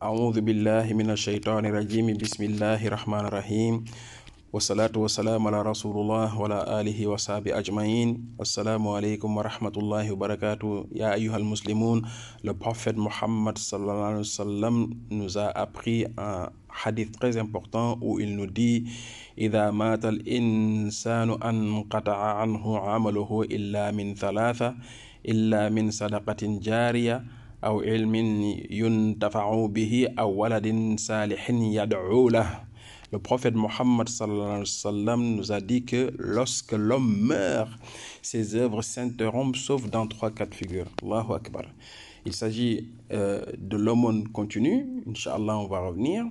أعوذ بالله من الشيطان الرجيم بسم الله الرحمن الرحيم والصلاة والسلام على رسول الله وعلى آله وصحبه أجمعين. Assalamu alaikum wa rahmatullahi wa barakatuh. Ya ayyuhal muslimun, le prophète Mohammed sallallahu alayhi wa sallam nous a appris un hadith très important où il nous dit إذا مات الإنسان انقطع عنه عمله إلا من ثلاثة إلا من صدقة جارية أو علم ينتفع به أو ولد صالح يدعو له. Le prophète Mohammed sallallahu alayhi wa sallam nous a dit que lorsque l'homme meurt, ses œuvres s'interrompent sauf dans 3 cas de figure. Allahu Akbar. Il s'agit de l'aumône continue, Inch'Allah on va revenir,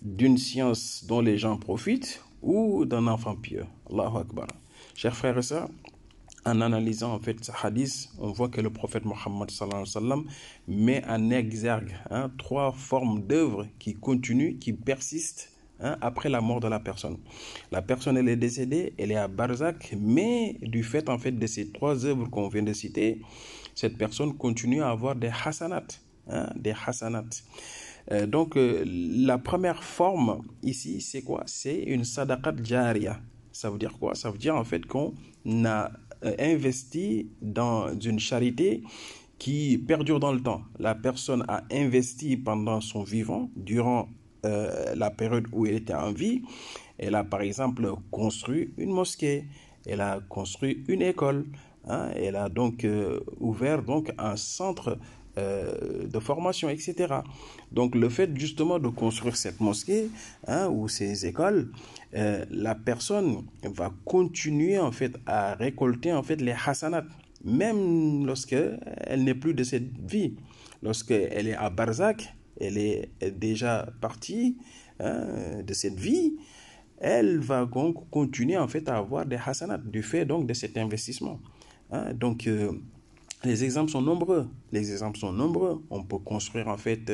d'une science dont les gens profitent ou d'un enfant pieux. Allahu Akbar. Chers frères et sœurs, en analysant en fait ce hadith, on voit que le prophète Mohammed sallallahu alayhi wa sallam met en exergue 3 formes d'œuvres qui continuent, qui persistent après la mort de la personne. La personne elle est décédée, elle est à Barzakh, mais du fait en fait de ces 3 œuvres qu'on vient de citer, cette personne continue à avoir des hasanat, des hasanat. Donc la première forme ici c'est quoi? C'est une sadaqat jariya. Ça veut dire quoi? Ça veut dire en fait qu'on a investi dans une charité qui perdure dans le temps. La personne a investi pendant son vivant, durant la période où elle était en vie. Elle a par exemple construit une mosquée, elle a construit une école, elle a donc ouvert donc un centre de formation, etc. Donc le fait justement de construire cette mosquée ou ces écoles, la personne va continuer en fait à récolter en fait les hasanat, même lorsque elle n'est plus de cette vie, lorsque elle est à Barzakh, elle est déjà partie de cette vie, elle va donc continuer en fait à avoir des hasanat du fait donc de cet investissement. Donc les exemples sont nombreux. On peut construire en fait,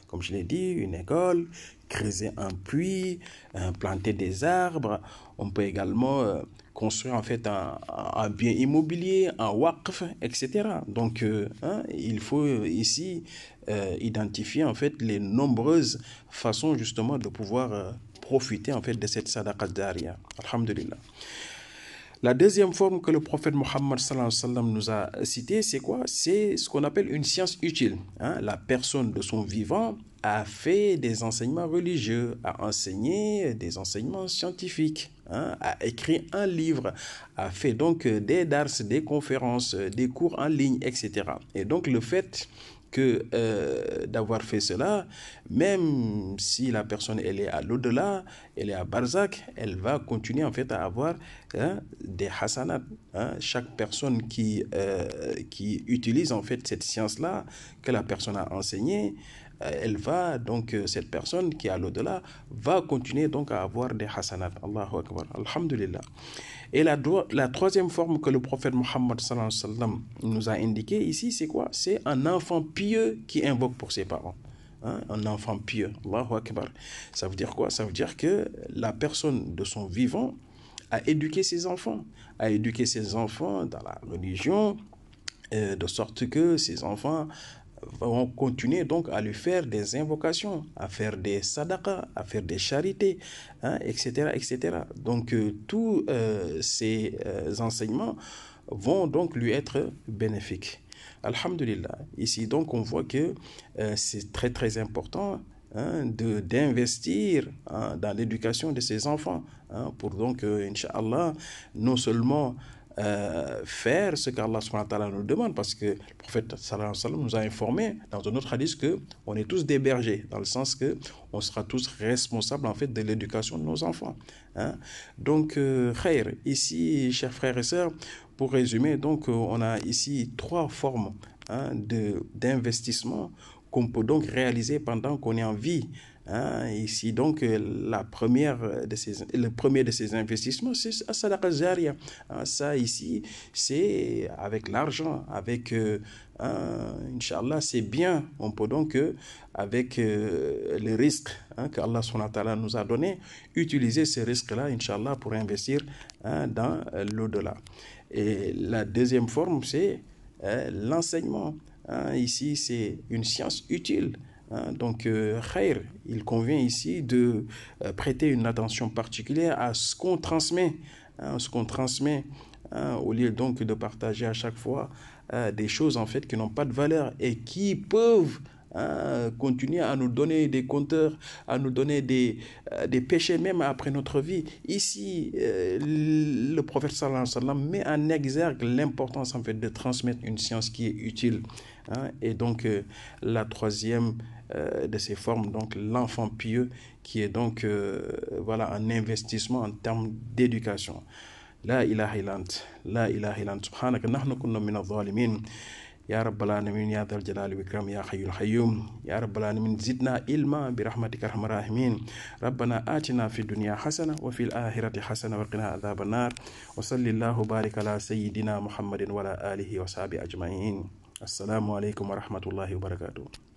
comme je l'ai dit, une école, creuser un puits, planter des arbres. On peut également construire en fait un bien immobilier, un waqf, etc. Donc, il faut ici identifier en fait les nombreuses façons justement de pouvoir profiter en fait de cette sadaqa jariya. Alhamdulillah. La deuxième forme que le prophète Mohammed sallallahu alayhi wa sallam nous a cité, c'est quoi? C'est ce qu'on appelle une science utile. La personne de son vivant a fait des enseignements religieux, a enseigné des enseignements scientifiques, a écrit un livre, a fait donc des dars, des conférences, des cours en ligne, etc. Et donc le fait que d'avoir fait cela, même si la personne elle est à l'au-delà, elle est à Barzakh, elle va continuer en fait à avoir des hasanat. Chaque personne qui utilise en fait cette science-là que la personne a enseignée, elle va donc, cette personne qui est à l'au-delà va continuer donc à avoir des hasanat. Allahu Akbar. Alhamdulillah. Et la troisième forme que le prophète Mohammed sallallahu alayhi wa sallam nous a indiqué ici, c'est quoi? C'est un enfant pieux qui invoque pour ses parents. Un enfant pieux. Allahu Akbar. Ça veut dire quoi? Ça veut dire que la personne de son vivant a éduqué ses enfants dans la religion, de sorte que ces enfants vont continuer donc à lui faire des invocations, à faire des sadaqas, à faire des charités, etc., etc. Donc tous ces enseignements vont donc lui être bénéfiques. Alhamdulillah. Ici donc on voit que c'est très très important d'investir dans l'éducation de ses enfants pour donc Inch'Allah non seulement faire ce qu'Allah subhanahu wa ta'ala nous demande, parce que le prophète sallallahu alayhi wa sallam nous a informé dans un autre hadith que on est tous des bergers, dans le sens que on sera tous responsables en fait de l'éducation de nos enfants. Donc khair, ici chers frères et sœurs, pour résumer, donc on a ici 3 formes d'investissement qu'on peut donc réaliser pendant qu'on est en vie. Ici donc le premier de ces investissements, c'est sadaqa jariya. Ça ici c'est avec l'argent, avec Inch'Allah c'est bien. On peut donc avec les risques qu'Allah subhanahu wa ta'ala nous a donné, utiliser ces risques là Inch'Allah pour investir dans l'au-delà. Et la deuxième forme c'est l'enseignement. Ici c'est une science utile Donc, khair, il convient ici de prêter une attention particulière à ce qu'on transmet, au lieu donc de partager à chaque fois des choses en fait qui n'ont pas de valeur et qui peuvent continuer à nous donner des compteurs, à nous donner des péchés même après notre vie. Ici, le prophète sallallahu alayhi wa sallam met en exergue l'importance en fait de transmettre une science qui est utile. Et donc, la troisième de ces formes, donc l'enfant pieux, qui est donc voilà, un investissement en termes d'éducation. لا إله إلا أنت لا إله إلا أنت سبحانك نحن كنا من الظالمين يا رب العالمين يا ذا الجلال والإكرام يا حي القيوم يا رب العالمين زدنا علما برحمتك أرحم الراحمين ربنا آتنا في الدنيا حسنة وفي الآخرة حسنة وقنا عذاب النار وصلى الله وبارك على سيدنا محمد وعلى آله وصحبه أجمعين. السلام عليكم ورحمة الله وبركاته.